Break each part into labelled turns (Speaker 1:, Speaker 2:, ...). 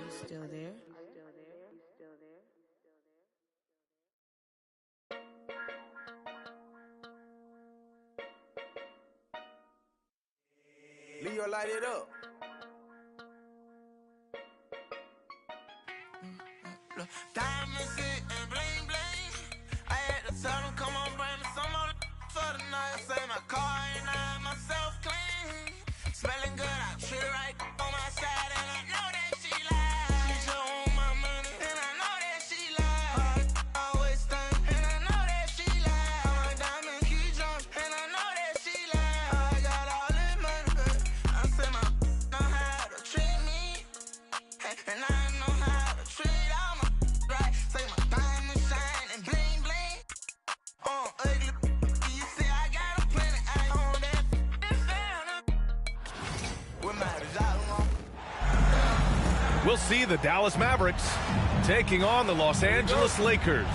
Speaker 1: still there?
Speaker 2: Leo, light it up.
Speaker 3: Diamonds and bling bling. I had to tell them, come on, bring me some more for the night. I say my car ain't I myself clean. Smelling good, I treat it right on my side, and I know that she lies. She just want my money, and I know that she lies. Always think, and I know that she lies. My diamond keep jumping, and I know that she lies. I got all this money, I say my know how to treat me, and I know how to treat all my right. Say my diamond shine and bling bling. Ugly, you see I got a plenty. I own that.
Speaker 4: We'll see the Dallas Mavericks taking on the Los Angeles Lakers.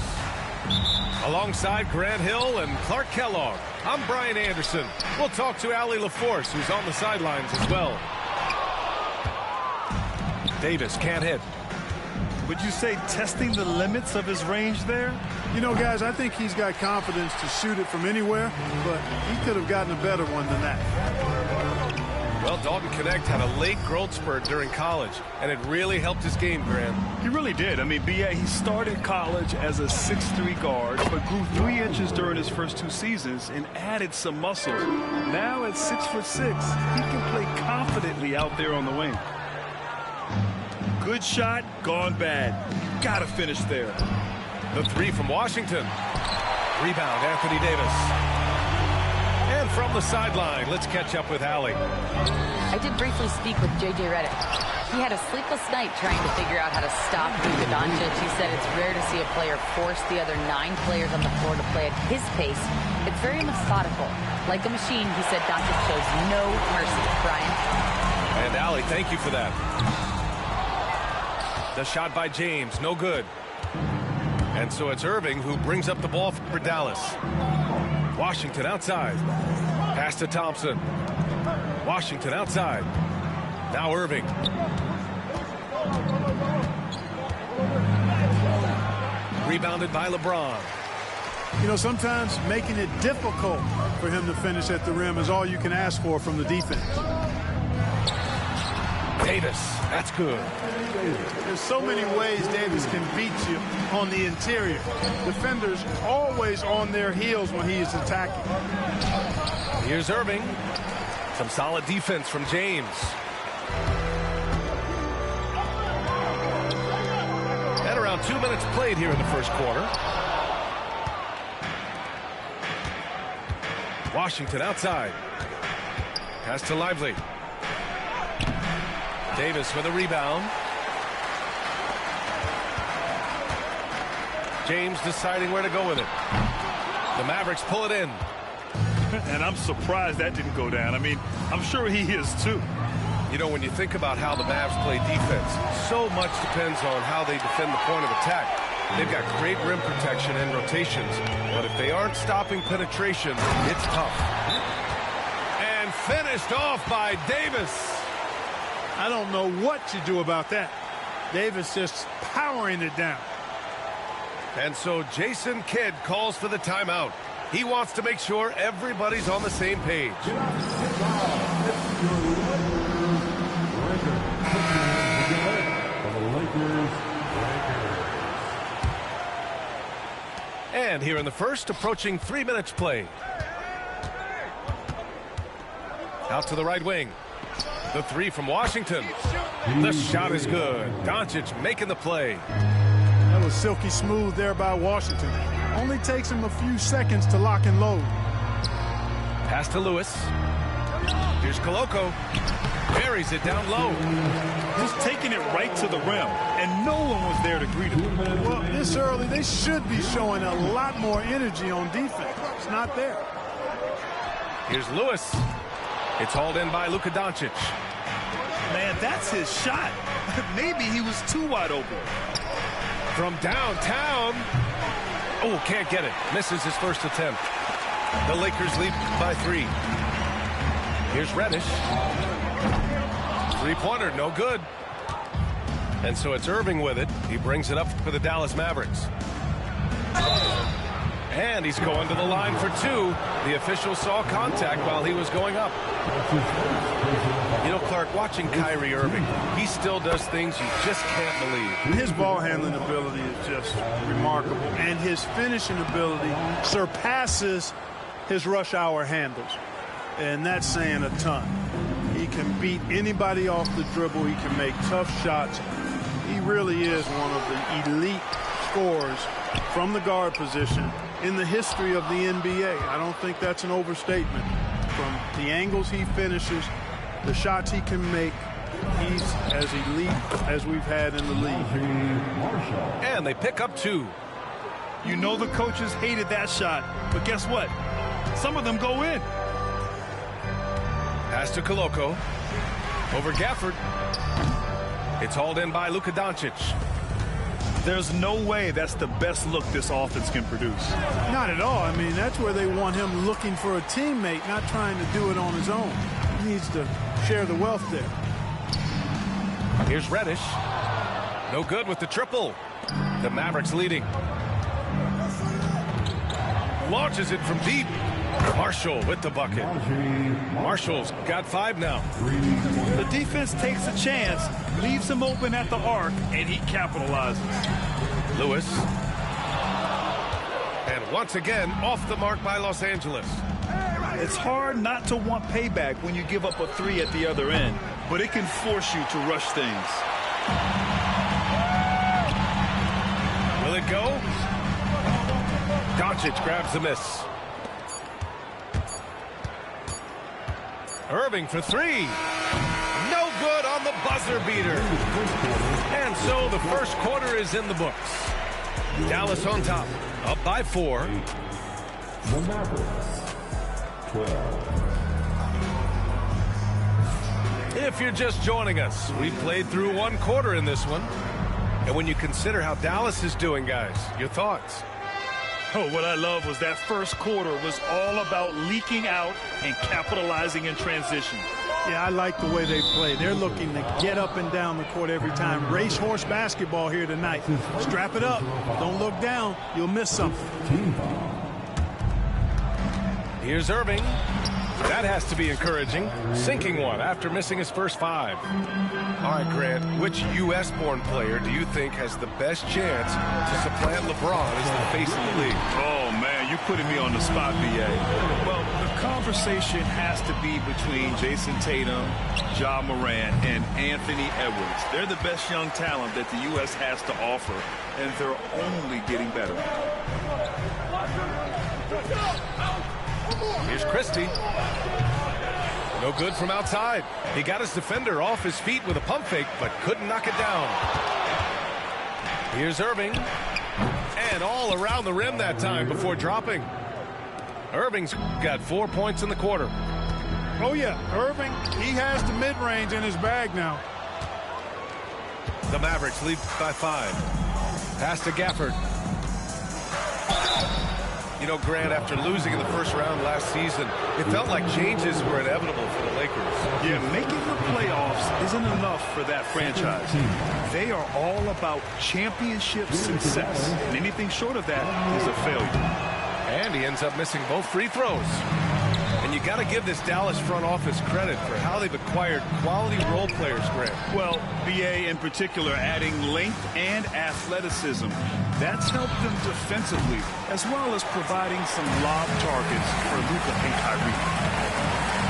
Speaker 4: Alongside Grant Hill and Clark Kellogg, I'm Brian Anderson. We'll talk to Allie LaForce, who's on the sidelines as well. Davis can't hit.
Speaker 5: Would you say testing the limits of his range there?
Speaker 6: You know, guys, I think he's got confidence to shoot it from anywhere, but he could have gotten a better one than that.
Speaker 4: Well, Dalton Connect had a late growth spurt during college, and it really helped his game, Grant.
Speaker 5: He really did. I mean, B.A., he started college as a 6'3" guard, but grew 3 inches during his first 2 seasons and added some muscle. Now at 6'6", he can play confidently out there on the wing. Good shot, gone bad. Gotta finish there.
Speaker 4: The 3 from Washington. Rebound, Anthony Davis. And from the sideline, let's catch up with Allie.
Speaker 7: I did briefly speak with J.J. Redick. He had a sleepless night trying to figure out how to stop Luka Doncic. He said it's rare to see a player force the other 9 players on the floor to play at his pace. It's very methodical. Like a machine, he said Doncic shows no mercy. Brian?
Speaker 4: And Allie, thank you for that. The shot by James, no good. And so it's Irving who brings up the ball for Dallas. Washington outside. Pass to Thompson. Washington outside. Now Irving. Rebounded by LeBron.
Speaker 6: You know, sometimes making it difficult for him to finish at the rim is all you can ask for from the defense.
Speaker 4: Davis, that's good.
Speaker 6: There's so many ways Davis can beat you on the interior. Defenders always on their heels when he is attacking.
Speaker 4: Here's Irving. Some solid defense from James. And around 2 minutes played here in the first quarter. Washington outside. Pass to Lively. Davis with a rebound. James deciding where to go with it. The Mavericks pull it in.
Speaker 5: And I'm surprised that didn't go down. I mean, I'm sure he is too.
Speaker 4: You know, when you think about how the Mavs play defense, so much depends on how they defend the point of attack. They've got great rim protection and rotations, but if they aren't stopping penetration, it's tough. And finished off by Davis.
Speaker 6: I don't know what you do about that. Davis just powering it down.
Speaker 4: And so Jason Kidd calls for the timeout. He wants to make sure everybody's on the same page. And here in the first, approaching 3 minutes played. Out to the right wing. The 3 from Washington. The shot is good. Doncic making the play.
Speaker 6: That was silky smooth there by Washington. Only takes him a few seconds to lock and load.
Speaker 4: Pass to Lewis. Here's Koloko. Buries it down low.
Speaker 5: Just taking it right to the rim, and no one was there to greet him.
Speaker 6: Well, this early, they should be showing a lot more energy on defense. It's not there.
Speaker 4: Here's Lewis. It's hauled in by Luka Doncic.
Speaker 5: Man, that's his shot. Maybe he was too wide open.
Speaker 4: From downtown. Oh, can't get it. Misses his first attempt. The Lakers lead by 3. Here's Reddish. Three-pointer, no good. And so it's Irving with it. He brings it up for the Dallas Mavericks. And he's going to the line for two. The official saw contact while he was going up. You know, Clark, watching Kyrie Irving, he still does things you just can't believe.
Speaker 6: His ball handling ability is just remarkable, and his finishing ability surpasses his rush hour handles. And that's saying a ton. He can beat anybody off the dribble. He can make tough shots. He really is one of the elite scorers from the guard position in the history of the NBA. I don't think that's an overstatement. From the angles he finishes, the shots he can make, he's as elite as we've had in the league.
Speaker 4: And they pick up two.
Speaker 5: You know the coaches hated that shot, but guess what? Some of them go in.
Speaker 4: Pass to Koloko. Over Gafford. It's hauled in by Luka Doncic.
Speaker 5: There's no way that's the best look this offense can produce.
Speaker 6: Not at all. I mean, that's where they want him looking for a teammate, not trying to do it on his own. He needs to share the wealth there.
Speaker 4: Here's Reddish. No good with the triple. The Mavericks leading. Launches it from deep. Marshall with the bucket. Marshall's got 5 now.
Speaker 5: The defense takes a chance, leaves him open at the arc, and he capitalizes.
Speaker 4: Lewis. And once again, off the mark by Los Angeles.
Speaker 5: It's hard not to want payback when you give up a 3 at the other end, but it can force you to rush things.
Speaker 4: Will it go? Doncic grabs the miss. Irving for 3. No good on the buzzer beater. And so the first quarter is in the books. Dallas on top, up by 4.
Speaker 1: The Mavericks, 12.
Speaker 4: If you're just joining us, we've played through one quarter in this one. And when you consider how Dallas is doing, guys, your thoughts?
Speaker 5: Oh, what I love was that first quarter was all about leaking out and capitalizing in transition.
Speaker 6: Yeah, I like the way they play. They're looking to get up and down the court every time. Racehorse basketball here tonight. Strap it up. Don't look down. You'll miss something.
Speaker 4: Here's Irving. That has to be encouraging. Sinking one after missing his first 5. All right, Grant, which U.S.-born player do you think has the best chance to supplant LeBron as the face of the league?
Speaker 5: Oh, man, you're putting me on the spot, B.A. Well, the conversation has to be between Jason Tatum, Ja Morant, and Anthony Edwards. They're the best young talent that the U.S. has to offer, and they're only getting better.
Speaker 4: Here's Christie. No good from outside. He got his defender off his feet with a pump fake, but couldn't knock it down. Here's Irving. And all around the rim that time before dropping. Irving's got 4 points in the quarter.
Speaker 6: Oh, yeah. Irving, he has the mid-range in his bag now.
Speaker 4: The Mavericks lead by 5. Pass to Gafford. You know, Grant, after losing in the first round last season, it felt like changes were inevitable for the Lakers.
Speaker 5: Yeah, making the playoffs isn't enough for that franchise. They are all about championship success, and anything short of that is a failure.
Speaker 4: And he ends up missing both free throws. And you got to give this Dallas front office credit for how they've acquired quality role players, Grant.
Speaker 5: Well, BA in particular adding length and athleticism. That's helped them defensively, as well as providing some lob targets for Luka and Kyrie.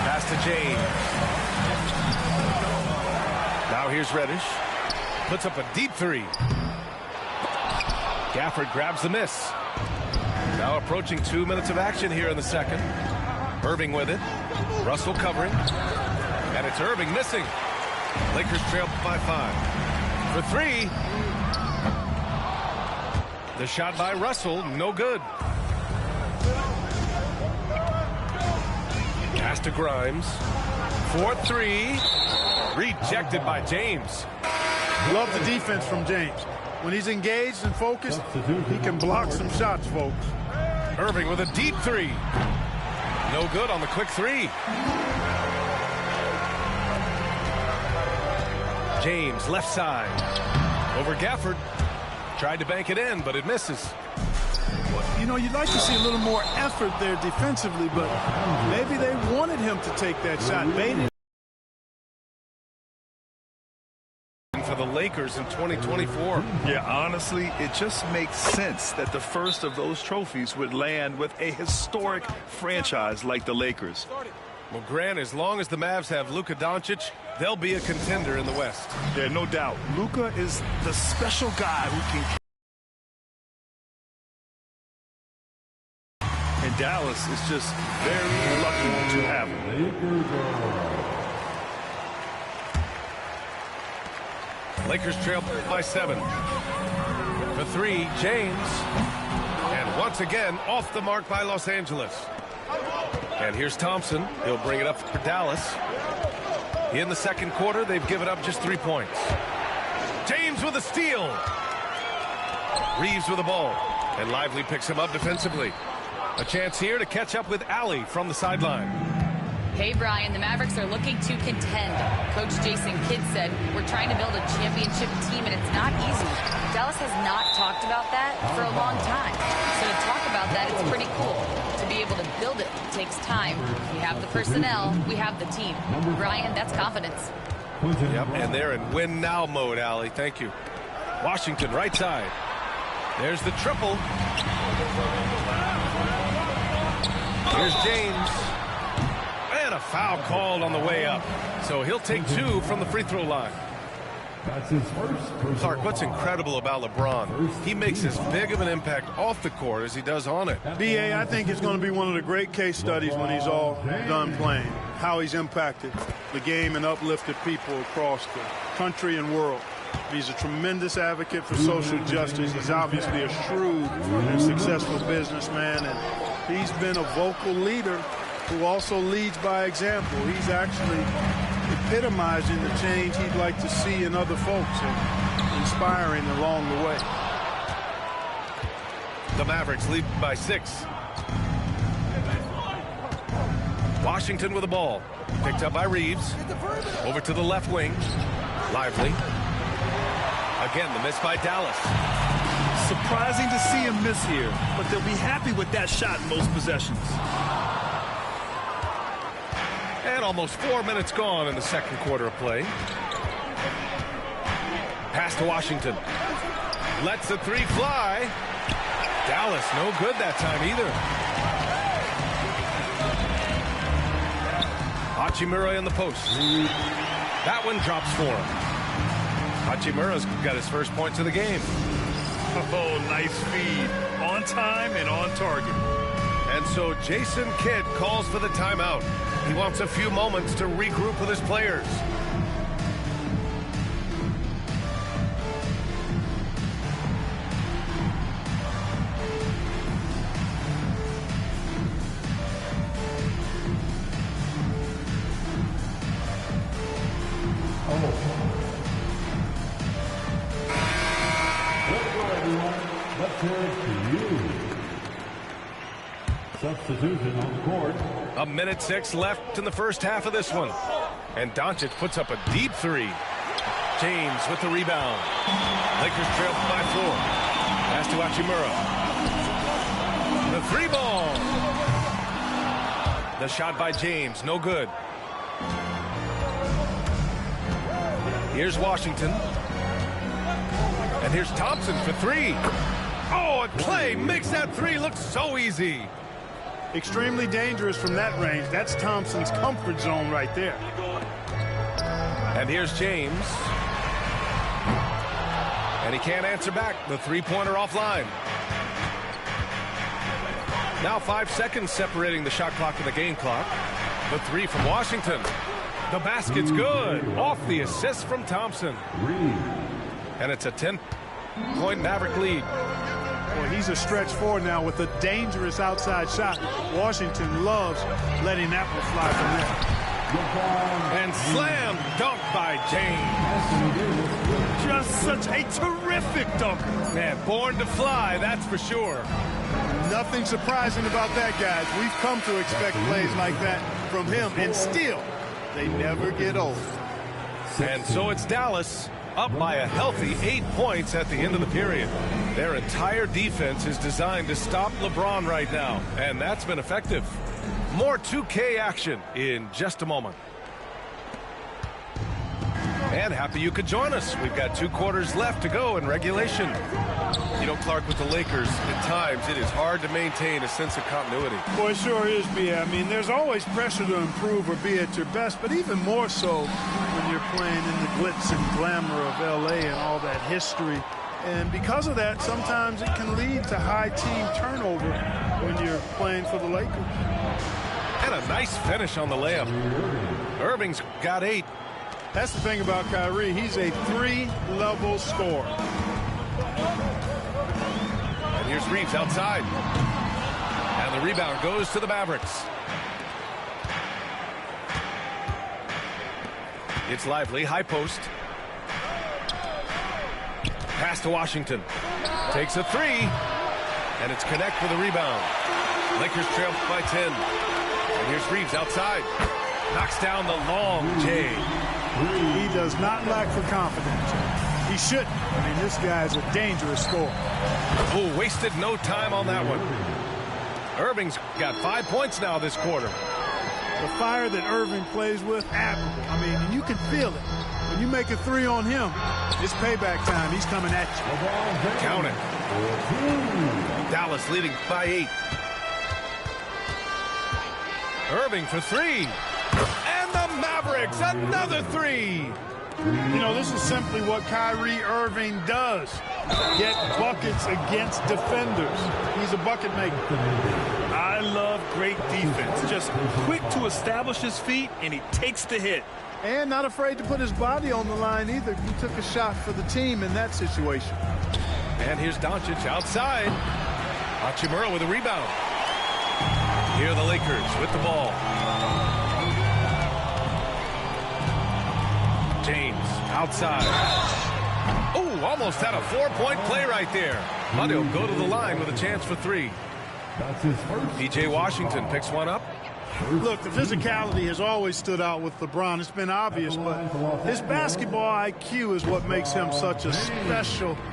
Speaker 4: Pass to James. Now here's Reddish. Puts up a deep 3. Gafford grabs the miss. Now approaching 2 minutes of action here in the second. Irving with it. Russell covering. And it's Irving missing. Lakers trail by 5. For 3. The shot by Russell, no good. Pass to Grimes. 4-3. Rejected by James.
Speaker 6: Love the defense from James. When he's engaged and focused, he can block some shots, folks.
Speaker 4: Irving with a deep 3. No good on the quick 3. James, left side. Over Gafford. Tried to bank it in, but it misses.
Speaker 6: You know, you'd like to see a little more effort there defensively, but maybe they wanted him to take that shot. Baited.
Speaker 4: For the Lakers in 2024.
Speaker 5: Yeah, honestly, it just makes sense that the first of those trophies would land with a historic franchise like the Lakers.
Speaker 4: Well, Grant, as long as the Mavs have Luka Doncic, they'll be a contender in the West.
Speaker 5: Yeah, no doubt. Luka is the special guy who can... And Dallas is just very lucky to have him.
Speaker 4: Lakers trail by 7. For 3, James. And once again, off the mark by Los Angeles. And here's Thompson. He'll bring it up for Dallas. In the second quarter, they've given up just 3 points. James with a steal. Reeves with the ball. And Lively picks him up defensively. A chance here to catch up with Allie from the sideline.
Speaker 7: Hey, Brian, the Mavericks are looking to contend. Coach Jason Kidd said, we're trying to build a championship team, and it's not easy. Dallas has not talked about that for a long time. So to talk about that, it's pretty cool. To be able to build it takes time. We have the personnel. We have the team. Brian, that's confidence.
Speaker 4: Yep, and they're in win-now mode, Allie. Thank you. Washington, right side. There's the triple. Here's James. And a foul called on the way up. So he'll take 2 from the free throw line.
Speaker 1: That's his first.
Speaker 4: Clark, what's incredible about LeBron? He makes as big of an impact off the court as he does on it.
Speaker 6: B.A., I think it's going to be one of the great case studies when he's all done playing. How he's impacted the game and uplifted people across the country and world. He's a tremendous advocate for social justice. He's obviously a shrewd and successful businessman, and he's been a vocal leader who also leads by example. He's actually epitomizing the change he'd like to see in other folks and inspiring along the way.
Speaker 4: The Mavericks lead by 6. Washington with the ball. Picked up by Reeves. Over to the left wing. Lively. Again, the miss by Dallas.
Speaker 5: Surprising to see him miss here, but they'll be happy with that shot in most possessions.
Speaker 4: And almost 4 minutes gone in the second quarter of play. Pass to Washington. Lets the 3 fly. Dallas, no good that time either. Hachimura in the post. That one drops for him. Hachimura's got his first points of the game.
Speaker 5: Oh, nice feed. On time and on target.
Speaker 4: And so Jason Kidd calls for the timeout. He wants a few moments to regroup with his players.
Speaker 1: Substitution on the court.
Speaker 4: 1:06 left in the first half of this one. And Doncic puts up a deep 3. James with the rebound. Lakers trail by 4. Pass to Hachimura. The 3 ball. The shot by James, no good. Here's Washington. And here's Thompson for 3. Oh, and Clay makes that 3 look so easy.
Speaker 6: Extremely dangerous from that range. That's Thompson's comfort zone right there.
Speaker 4: And here's James. And he can't answer back. The 3-pointer offline. Now 5 seconds separating the shot clock and the game clock. The 3 from Washington. The basket's good. Off the assist from Thompson. And it's a 10-point Maverick lead.
Speaker 6: Well, he's a stretch forward now with a dangerous outside shot. Washington loves letting that one fly from there.
Speaker 4: And slam dunk by James.
Speaker 5: Just such a terrific dunker.
Speaker 4: Man, born to fly, that's for sure.
Speaker 6: Nothing surprising about that, guys. We've come to expect plays like that from him, and still, they never get old.
Speaker 4: And so it's Dallas up by a healthy 8 points at the end of the period. Their entire defense is designed to stop LeBron right now, and that's been effective. More 2K action in just a moment. And happy you could join us. We've got 2 quarters left to go in regulation. You know, Clark, with the Lakers, at times it is hard to maintain a sense of continuity.
Speaker 6: Boy, it sure is, B.A. I mean, there's always pressure to improve or be at your best, but even more so when you're playing in the glitz and glamour of L.A. and all that history. And because of that, sometimes it can lead to high team turnover when you're playing for the Lakers.
Speaker 4: And a nice finish on the layup. Irving's got 8.
Speaker 6: That's the thing about Kyrie. He's a 3-level scorer.
Speaker 4: And here's Reeves outside. And the rebound goes to the Mavericks. It's Lively, high post. Pass to Washington. Takes a 3. And it's Connect for the rebound. Lakers trail by 10. And here's Reeves outside. Knocks down the long J.
Speaker 6: He does not lack for confidence. He shouldn't. I mean, this guy's a dangerous scorer.
Speaker 4: Oh, wasted no time on that one. Irving's got 5 points now this quarter.
Speaker 6: The fire that Irving plays with, admirable. I mean, and you can feel it. When you make a 3 on him, it's payback time. He's coming at you.
Speaker 4: Count it. Dallas leading by 8. Irving for 3. And the Mavericks, another 3.
Speaker 6: You know, this is simply what Kyrie Irving does. Get buckets against defenders. He's a bucket maker.
Speaker 5: I love great defense. Just quick to establish his feet, and he takes the hit.
Speaker 6: And not afraid to put his body on the line either. He took a shot for the team in that situation.
Speaker 4: And here's Doncic outside. Hachimura with a rebound. Here are the Lakers with the ball. James outside. Oh, almost had a 4-point play right there. But he'll go to the line with a chance for 3.
Speaker 1: That's his first.
Speaker 4: PJ Washington picks one up.
Speaker 6: Look, the physicality has always stood out with LeBron. It's been obvious, but his basketball IQ is what makes him such a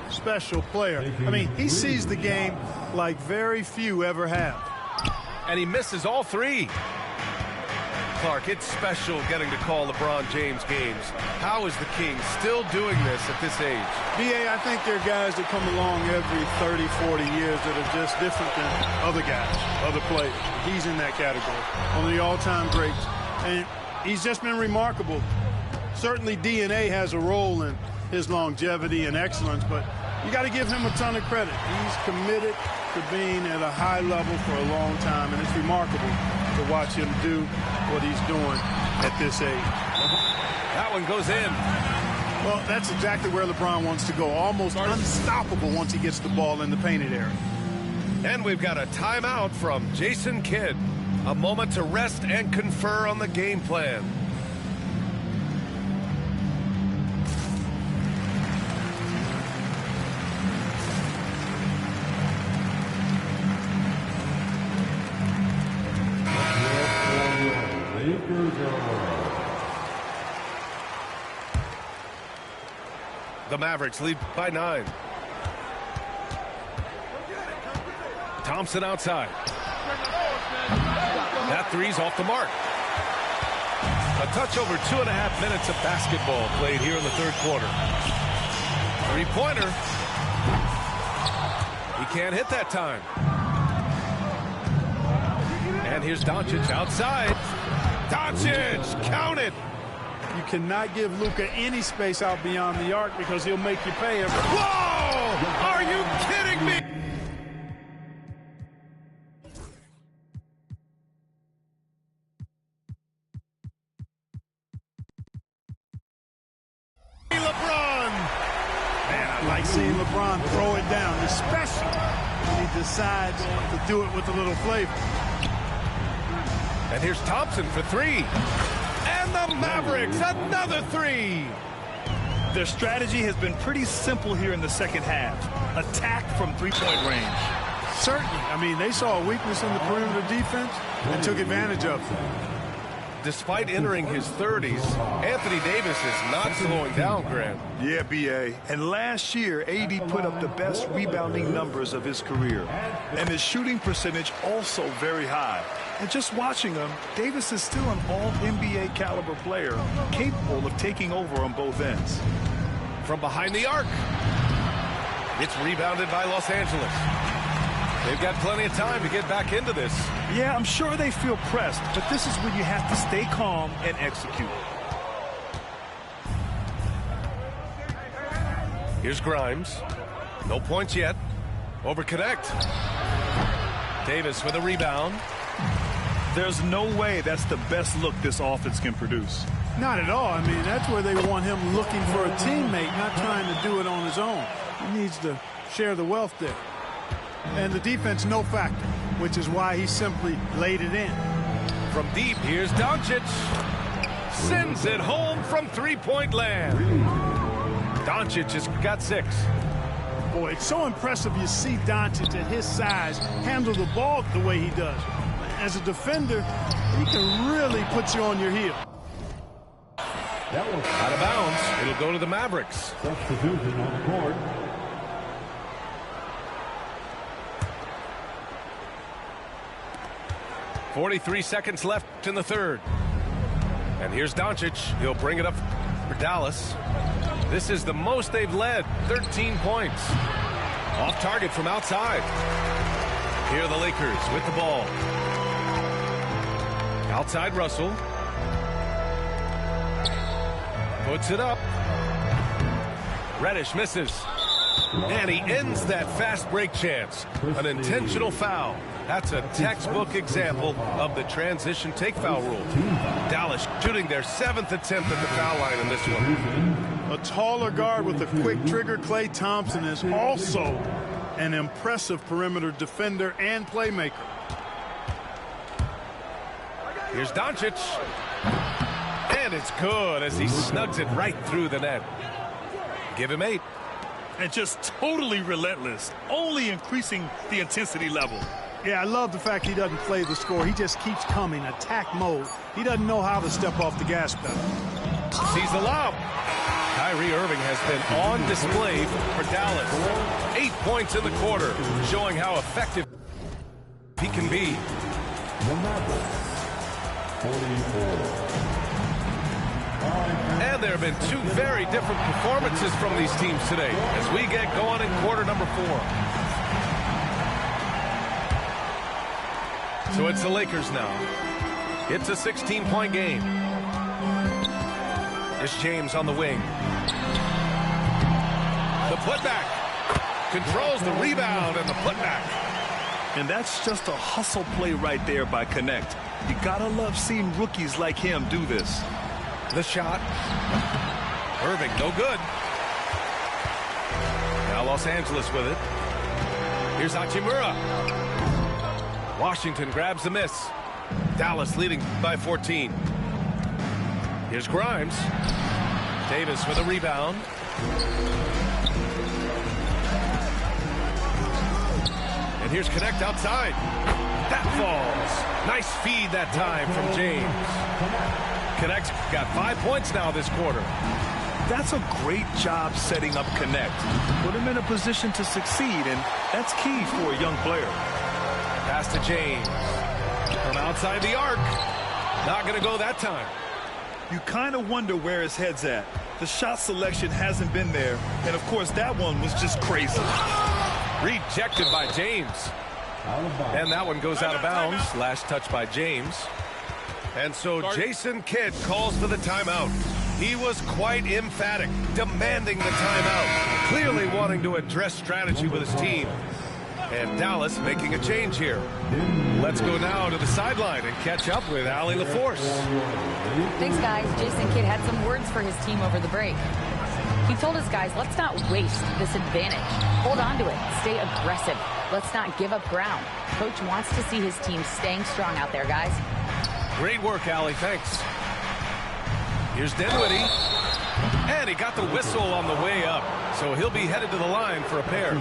Speaker 6: special player. I mean, he sees the game like very few ever have.
Speaker 4: And he misses all 3. Clark, it's special getting to call LeBron James games. How is the King still doing this at this age?
Speaker 6: B.A., I think there are guys that come along every 30, 40 years that are just different than other guys, other players. He's in that category, one of the all-time greats. And he's just been remarkable. Certainly DNA has a role in his longevity and excellence, but you got to give him a ton of credit. He's committed to being at a high level for a long time, and it's remarkable to watch him do what he's doing at this age.
Speaker 4: That one goes in.
Speaker 6: Well, that's exactly where LeBron wants to go. Almost unstoppable once he gets the ball in the painted area.
Speaker 4: And we've got a timeout from Jason Kidd. A moment to rest and confer on the game plan. The Mavericks lead by 9. Thompson outside. That 3's off the mark. A touch over 2.5 minutes of basketball played here in the third quarter. 3-pointer. He can't hit that time. And here's Doncic outside. Doncic, count it.
Speaker 6: You cannot give Luka any space out beyond the arc because he'll make you pay him.
Speaker 4: Whoa! Are you kidding me? LeBron!
Speaker 6: Man, I like seeing LeBron throw it down, especially when he decides to do it with a little flavor.
Speaker 4: And here's Thompson for 3. And the Mavericks, another 3.
Speaker 5: Their strategy has been pretty simple here in the second half. Attack from 3-point range.
Speaker 6: Certainly. I mean, they saw a weakness in the perimeter defense and took advantage of it.
Speaker 4: Despite entering his 30s, Anthony Davis is not slowing down, Grant.
Speaker 5: Yeah, B.A. And last year, AD put up the best rebounding numbers of his career. And his shooting percentage also very high. And just watching him, Davis is still an all-NBA caliber player, capable of taking over on both ends.
Speaker 4: From behind the arc. It's rebounded by Los Angeles. They've got plenty of time to get back into this.
Speaker 5: Yeah, I'm sure they feel pressed, but this is when you have to stay calm and execute.
Speaker 4: Here's Grimes. No points yet. Over connect. Davis with a rebound.
Speaker 5: There's no way that's the best look this offense can produce.
Speaker 6: Not at all. I mean, that's where they want him looking for a teammate, not trying to do it on his own. He needs to share the wealth there. And the defense, no factor, which is why he simply laid it in.
Speaker 4: From deep, here's Doncic. Sends it home from three-point land. Doncic has got 6.
Speaker 6: Boy, it's so impressive you see Doncic at his size handle the ball the way he does. As a defender, he can really put you on your heel.
Speaker 4: Out of bounds. It'll go to the Mavericks.
Speaker 1: Substitution on the court.
Speaker 4: .43 seconds left in the third. And here's Doncic. He'll bring it up for Dallas. This is the most they've led. 13 points. Off target from outside. Here are the Lakers with the ball. Outside Russell. Puts it up. Reddish misses. And he ends that fast break chance. An intentional foul. That's a textbook example of the transition take foul rule. Dallas shooting their 7th attempt at the foul line in this one.
Speaker 6: A taller guard with a quick trigger, Klay Thompson, is also an impressive perimeter defender and playmaker.
Speaker 4: Here's Doncic. And it's good as he snugs it right through the net. Give him 8.
Speaker 5: And just totally relentless, only increasing the intensity level.
Speaker 6: Yeah, I love the fact he doesn't play the score. He just keeps coming, attack mode. He doesn't know how to step off the gas pedal.
Speaker 4: Sees the lob. Kyrie Irving has been on display for Dallas. 8 points in the quarter, showing how effective he can be.
Speaker 1: The Mavericks, 44.
Speaker 4: And there have been 2 very different performances from these teams today as we get going in quarter number 4. So it's the Lakers now. It's a 16-point game. It's James on the wing. The putback. Controls the rebound and the putback.
Speaker 5: And that's just a hustle play right there by Connect. You gotta love seeing rookies like him do this.
Speaker 4: The shot. Irving, no good. Now Los Angeles with it. Here's Hachimura. Washington grabs the miss. Dallas leading by 14. Here's Grimes. Davis with a rebound. And here's Connect outside. That falls. Nice feed that time from James. Connect's got 5 points now this quarter.
Speaker 5: That's a great job setting up Connect. Put him in a position to succeed, and that's key for a young player.
Speaker 4: Pass to James. From outside the arc. Not going to go that time.
Speaker 5: You kind of wonder where his head's at. The shot selection hasn't been there, and of course that one was just crazy.
Speaker 4: Rejected by James. And that one goes out of bounds. Last touch by James. And so Jason Kidd calls for the timeout. He was quite emphatic, demanding the timeout, clearly wanting to address strategy with his team. And Dallas making a change here. Let's go now to the sideline and catch up with Allie LaForce.
Speaker 7: Thanks, guys. Jason Kidd had some words for his team over the break. He told his guys, let's not waste this advantage. Hold on to it. Stay aggressive. Let's not give up ground. Coach wants to see his team staying strong out there, guys.
Speaker 4: Great work, Allie. Thanks. Here's Dinwiddie. And he got the whistle on the way up. So he'll be headed to the line for a pair.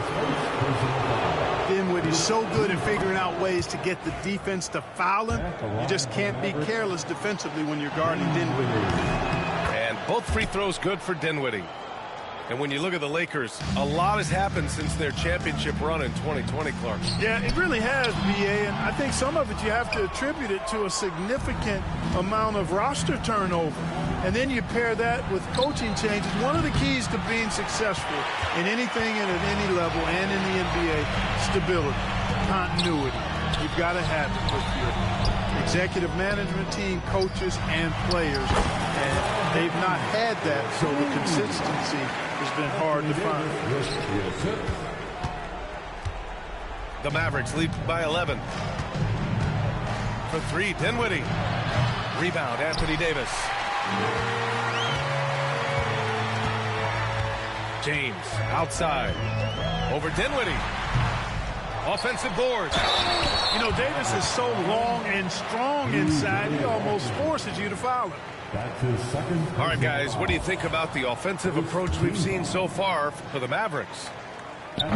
Speaker 6: Dinwiddie's so good at figuring out ways to get the defense to foul him. You just can't be careless defensively when you're guarding Dinwiddie.
Speaker 4: And both free throws good for Dinwiddie. And when you look at the Lakers, a lot has happened since their championship run in 2020, Clark.
Speaker 6: Yeah, it really has, B.A., and I think some of it you have to attribute it to a significant amount of roster turnover. And then you pair that with coaching changes. One of the keys to being successful in anything and at any level and in the NBA, stability, continuity. You've got to have it with your executive management team, coaches, and players. And they've not had that, so the consistency has been hard to find.
Speaker 4: The Mavericks lead by 11. For three, Dinwiddie. Rebound, Anthony Davis. James, outside. Over Dinwiddie. Offensive boards.
Speaker 6: You know, Davis is so long and strong inside, he almost forces you to foul him.
Speaker 1: That's his second.
Speaker 4: All right, guys, what do you think about the offensive approach we've seen so far for the Mavericks?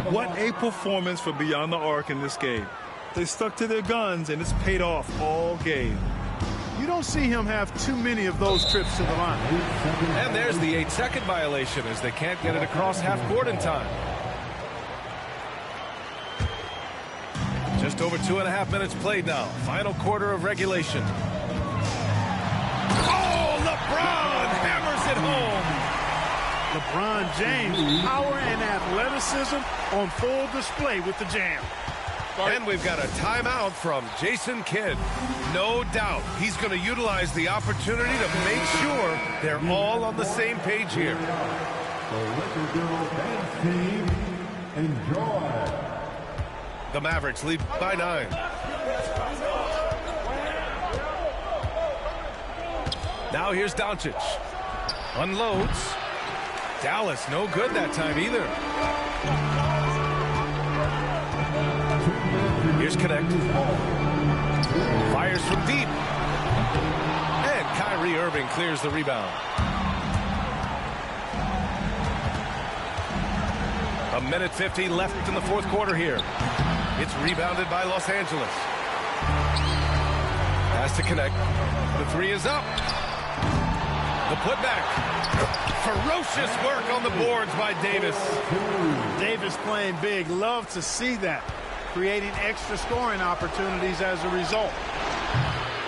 Speaker 5: What a performance for Beyond the Arc in this game. They stuck to their guns, and it's paid off all game.
Speaker 6: You don't see him have too many of those trips to the line.
Speaker 4: And there's the 8-second violation as they can't get it across half court in time. Just over 2.5 minutes played now. Final quarter of regulation. Oh, LeBron hammers it home.
Speaker 6: LeBron James, power and athleticism on full display with the jam.
Speaker 4: And we've got a timeout from Jason Kidd. No doubt he's going to utilize the opportunity to make sure they're all on the same page here.
Speaker 1: The Lakers girl dance team, enjoy.
Speaker 4: The Mavericks lead by 9. Now here's Doncic. Unloads. Dallas, no good that time either. Here's Connect. Fires from deep. And Kyrie Irving clears the rebound. A minute 50 left in the fourth quarter here. It's rebounded by Los Angeles. Has to Connect. The three is up. The putback. Ferocious work on the boards by Davis.
Speaker 6: Davis playing big. Love to see that. Creating extra scoring opportunities as a result.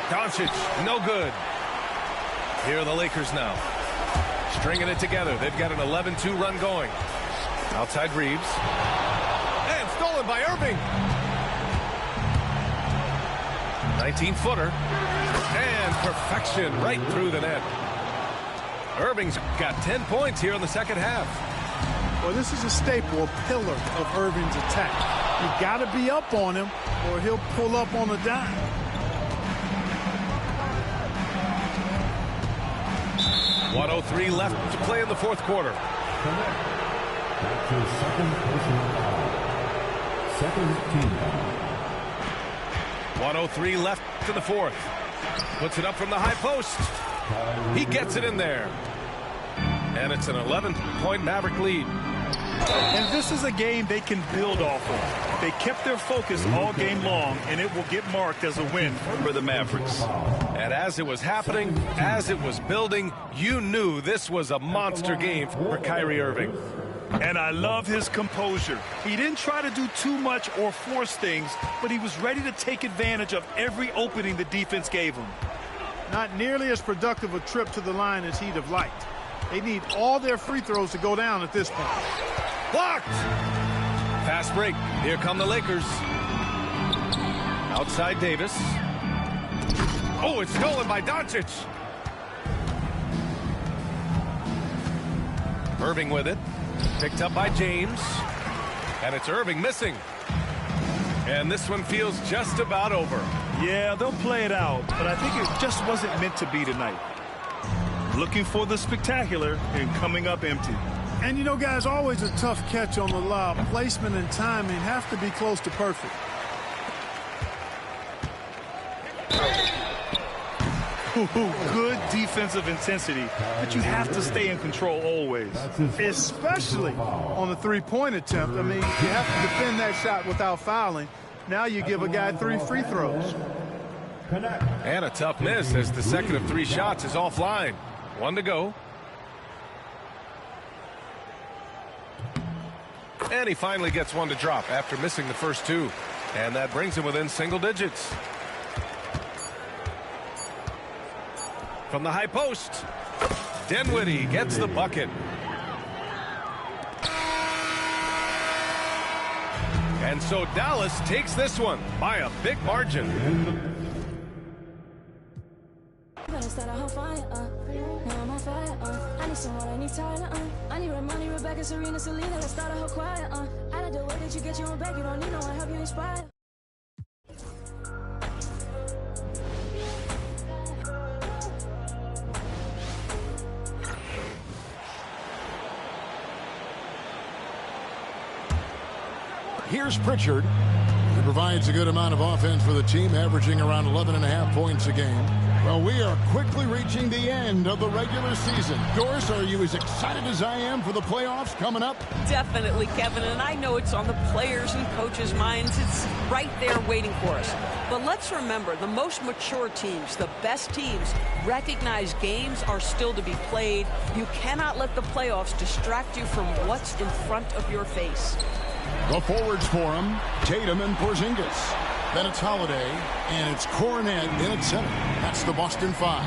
Speaker 4: Doncic, no good. Here are the Lakers now. Stringing it together. They've got an 11-2 run going. Outside Reeves. And stolen by Irving. 19-footer. And perfection right through the net. Irving's got 10 points here in the second half.
Speaker 6: Well, this is a staple, a pillar of Irving's attack. You got to be up on him or he'll pull up on a dime.
Speaker 4: .103 left to play in the fourth quarter.
Speaker 1: That's his second personal foul. Second team foul.
Speaker 4: 103 left to the fourth. Puts it up from the high post. He gets it in there. And it's an 11-point Maverick lead.
Speaker 5: And this is a game they can build off of. They kept their focus all game long, and it will get marked as a win for the Mavericks.
Speaker 4: And as it was happening, as it was building, you knew this was a monster game for Kyrie Irving.
Speaker 5: And I love his composure. He didn't try to do too much or force things, but he was ready to take advantage of every opening the defense gave him.
Speaker 6: Not nearly as productive a trip to the line as he'd have liked. They need all their free throws to go down at this point.
Speaker 4: Blocked! Fast break. Here come the Lakers. Outside Davis. Oh, it's stolen by Doncic. Irving with it. Picked up by James. And it's Irving missing. And this one feels just about over.
Speaker 5: Yeah, they'll play it out, but I think it just wasn't meant to be tonight. Looking for the spectacular and coming up empty.
Speaker 6: And you know, guys, always a tough catch on the lob. Placement and timing have to be close to perfect.
Speaker 5: Good defensive intensity, but you have to stay in control always.
Speaker 6: Especially on the three-point attempt. I mean, you have to defend that shot without fouling. Now you give a guy 3 free throws.
Speaker 4: And a tough miss as the second of 3 shots is offline. 1 to go. And he finally gets one to drop after missing the first 2. And that brings him within single digits. From the high post, Dinwiddie gets the bucket. And so Dallas takes this one by a big margin.
Speaker 2: I need someone, I need Tyler, I need Ramoni, Rebecca, Serena, Selena, let's start a whole choir, I like the way that you get your own back, you don't need no one, help you inspire.
Speaker 8: Here's Pritchard. He provides a good amount of offense for the team, averaging around 11.5 points a game. Well, we are quickly reaching the end of the regular season. Doris, are you as excited as I am for the playoffs coming up?
Speaker 9: Definitely, Kevin, and I know it's on the players and coaches' minds. It's right there waiting for us. But let's remember, the most mature teams, the best teams, recognize games are still to be played. You cannot let the playoffs distract you from what's in front of your face.
Speaker 8: The forwards for him, Tatum and Porzingis. Then it's Holiday, and it's Coronet in at center. That's the Boston Five.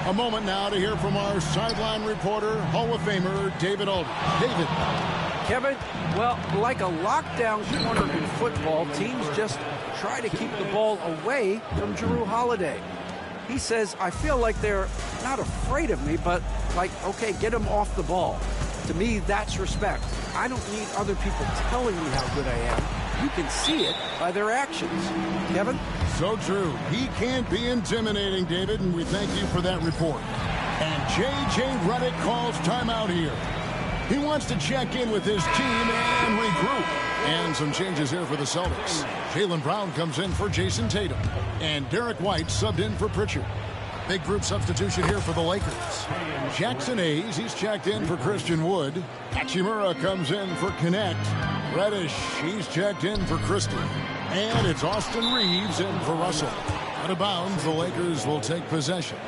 Speaker 8: A moment now to hear from our sideline reporter, Hall of Famer David Alden. David.
Speaker 10: Kevin, well, like a lockdown corner in football, teams just try to keep the ball away from Jrue Holiday. He says, I feel like they're not afraid of me, but like, okay, get him off the ball. To me, that's respect. I don't need other people telling me how good I am. You can see it by their actions. Kevin?
Speaker 8: So true. He can't be intimidating, David, and we thank you for that report. And J.J. Redick calls timeout here. He wants to check in with his team and regroup. And some changes here for the Celtics. Jaylen Brown comes in for Jason Tatum. And Derek White subbed in for Pritchard. Big group substitution here for the Lakers. Jackson Hayes, he's checked in for Christian Wood. Hachimura comes in for Connect. Reddish, he's checked in for Christie. And it's Austin Reeves in for Russell. Out of bounds, the Lakers will take possession.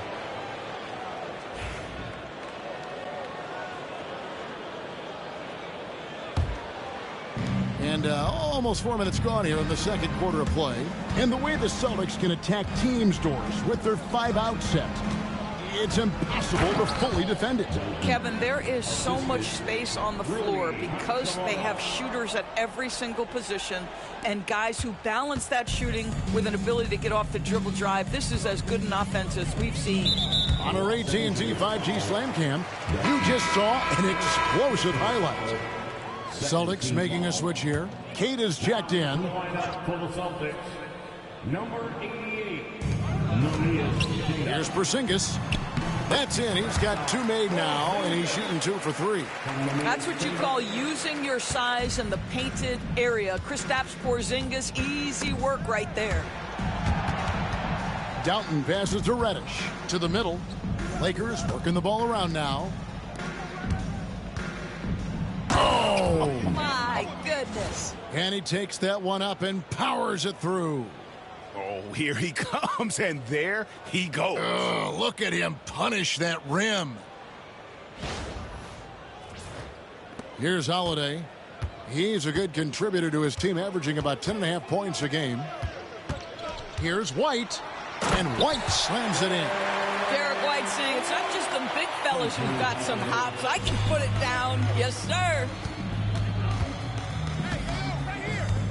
Speaker 8: And almost 4 minutes gone here in the second quarter of play. And the way the Celtics can attack teams, Doris, with their 5-out set, it's impossible to fully defend it.
Speaker 9: Kevin, there is so much space on the floor because they have shooters at every single position and guys who balance that shooting with an ability to get off the dribble drive. This is as good an offense as we've seen.
Speaker 8: On our AT&T 5G Slam Cam, you just saw an explosive highlight. Celtics making a switch here. Kate is checked in.
Speaker 1: For the Celtics, number 88.
Speaker 8: Here's Porzingis. That's in. He's got 2 made now, and he's shooting 2 for 3.
Speaker 9: That's what you call using your size in the painted area. Kristaps Porzingis, easy work right there.
Speaker 8: Doughton passes to Reddish. To the middle. Lakers working the ball around now. Oh!
Speaker 9: My goodness.
Speaker 8: And he takes that one up and powers it through.
Speaker 11: Oh, here he comes, and there he goes.
Speaker 8: Look at him punish that rim. Here's Holiday. He's a good contributor to his team, averaging about 10.5 points a game. Here's White, and White slams it in.
Speaker 9: Derek White saying it's not just the big fellas who've got some hops. I can put it down. Yes, sir.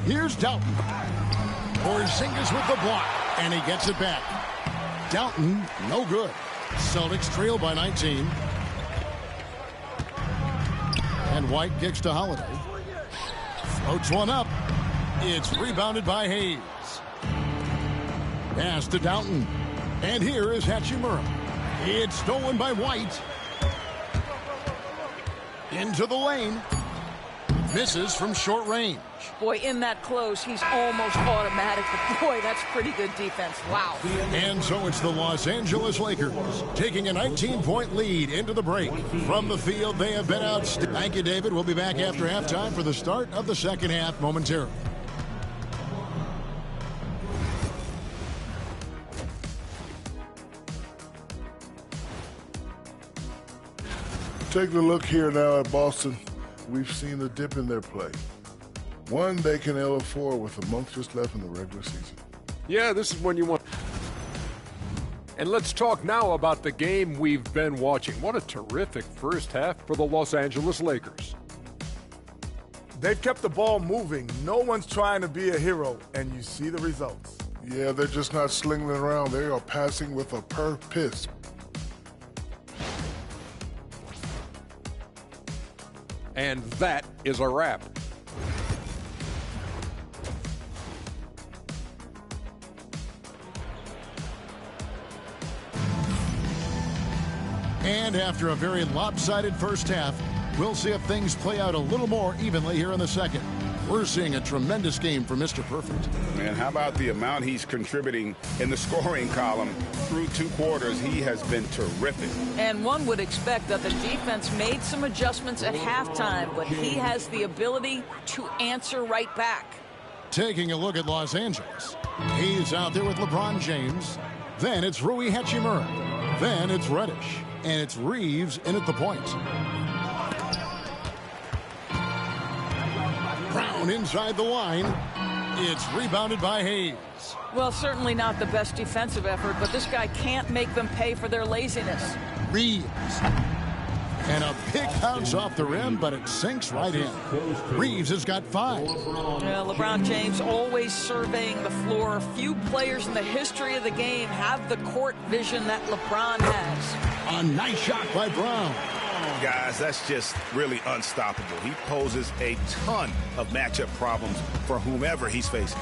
Speaker 8: Here's Doughton. Porzingis with the block, and he gets it back. Doughton, no good. Celtics trail by 19. And White kicks to Holiday. Floats one up. It's rebounded by Hayes. Pass to Doughton. And here is Hachimura. It's stolen by White. Into the lane. Misses from short range.
Speaker 9: Boy, in that close, he's almost automatic. But boy, that's pretty good defense. Wow.
Speaker 8: And so it's the Los Angeles Lakers taking a 19-point lead into the break. From the field, they have been outstanding. Thank you, David. We'll be back after halftime for the start of the second half momentarily.
Speaker 12: Taking a look here now at Boston, we've seen a dip in their play. One they can ill afford with a month just left in the regular season.
Speaker 13: Yeah, this is when you want. And let's talk now about the game we've been watching. What a terrific first half for the Los Angeles Lakers.
Speaker 14: They've kept the ball moving. No one's trying to be a hero, and you see the results.
Speaker 12: Yeah, they're just not slinging it around. They are passing with a purpose.
Speaker 13: And that is a wrap.
Speaker 8: And after a very lopsided first half, we'll see if things play out a little more evenly here in the second. We're seeing a tremendous game for Mr. Perfect.
Speaker 11: Man, how about the amount he's contributing in the scoring column through 2 quarters? He has been terrific.
Speaker 9: And one would expect that the defense made some adjustments at halftime, but he has the ability to answer right back.
Speaker 8: Taking a look at Los Angeles. He's out there with LeBron James. Then it's Rui Hachimura. Then it's Reddish. And it's Reeves in at the point. Brown inside the line. It's rebounded by Hayes.
Speaker 9: Well, certainly not the best defensive effort, but this guy can't make them pay for their laziness.
Speaker 8: Reeves. And a pick bounce off the rim, but it sinks right in. Reeves has got 5.
Speaker 9: Yeah, LeBron James always surveying the floor. Few players in the history of the game have the court vision that LeBron has.
Speaker 8: A nice shot by Brown.
Speaker 11: Guys, that's just really unstoppable. He poses a ton of matchup problems for whomever he's facing.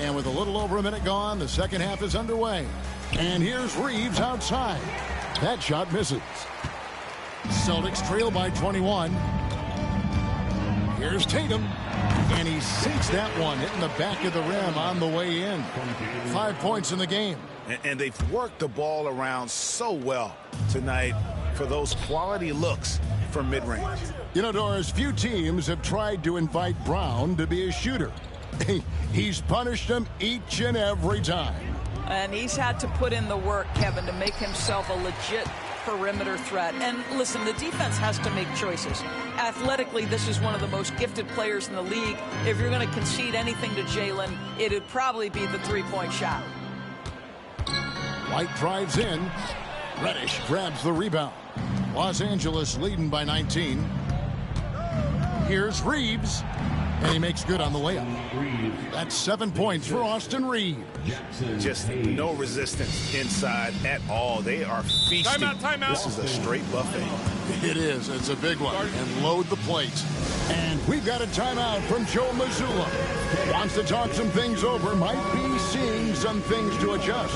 Speaker 8: And with a little over a minute gone, the second half is underway. And here's Reeves outside. That shot misses. Celtics trail by 21. Here's Tatum. And he sinks that one, hitting the back of the rim on the way in. 5 points in the game.
Speaker 11: And they've worked the ball around so well tonight for those quality looks from mid-range.
Speaker 8: You know, Doris, few teams have tried to invite Brown to be a shooter. He's punished them each and every time.
Speaker 9: And he's had to put in the work, Kevin, to make himself a legit perimeter threat. And listen, the defense has to make choices. Athletically, this is one of the most gifted players in the league. If you're going to concede anything to Jalen, it'd probably be the three-point shot.
Speaker 8: White drives in. Reddish grabs the rebound. Los Angeles leading by 19. Here's Reeves. And he makes good on the layup. That's 7 points for Austin Reeves.
Speaker 11: Just no resistance inside at all. They are feasting.
Speaker 13: Timeout.
Speaker 11: This is a straight buffet.
Speaker 8: It is. It's a big one. And load the plate. And we've got a timeout from Joe Mazzulla. Wants to talk some things over. Might be seeing some things to adjust.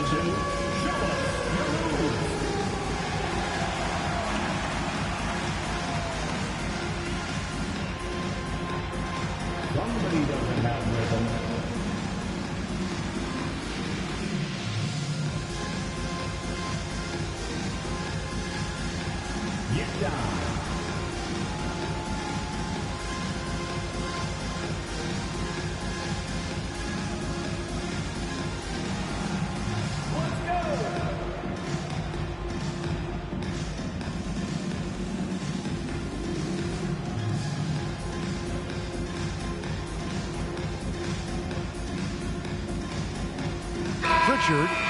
Speaker 1: Somebody doesn't have rhythm. Get down.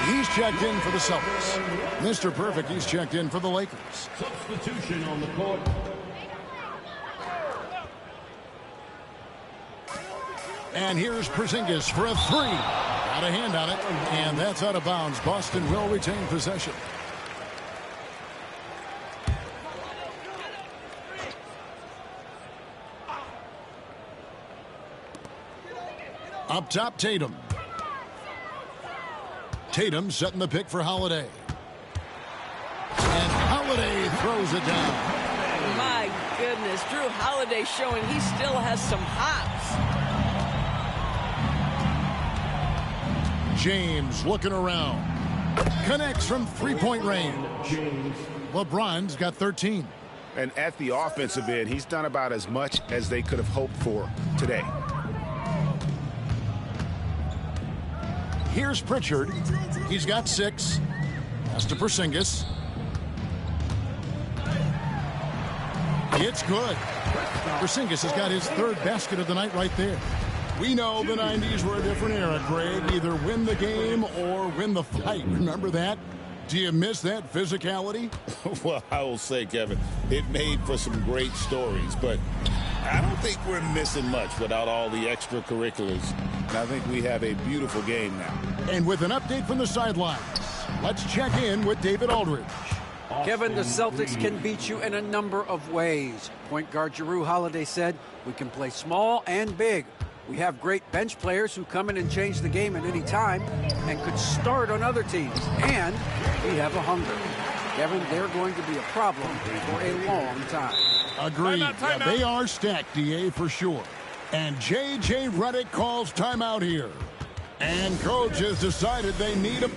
Speaker 8: He's checked in for the Celtics. Mr. Perfect, he's checked in for the Lakers.
Speaker 1: Substitution on the court.
Speaker 8: And here's Porzingis for a 3. Got a hand on it, and that's out of bounds. Boston will retain possession. Up top, Tatum. Tatum setting the pick for Holiday. And Holiday throws it down.
Speaker 9: goodness. Drew Holiday showing he still has some hops.
Speaker 8: James looking around. Connects from three-point range. LeBron's got 13.
Speaker 11: And at the offensive end, he's done about as much as they could have hoped for today.
Speaker 8: Here's Pritchard. He's got 6. Pass to Porzingis. It's good. Porzingis has got his 3rd basket of the night right there. We know the 90s were a different era, Greg. Either win the game or win the fight. Remember that? Do you miss that physicality?
Speaker 11: Well, I will say, Kevin, it made for some great stories, but I don't think we're missing much without all the extracurriculars. And I think we have a beautiful game now.
Speaker 8: And with an update from the sidelines, let's check in with David Aldridge.
Speaker 10: Kevin, the Celtics can beat you in a number of ways. Point guard Jrue Holiday said, we can play small and big. We have great bench players who come in and change the game at any time and could start on other teams. And we have a hunger. Kevin, they're going to be a problem for a long time.
Speaker 8: Agreed. Yeah, they are stacked, DA, for sure. And J.J. Redick calls timeout here. And coach has decided they need a...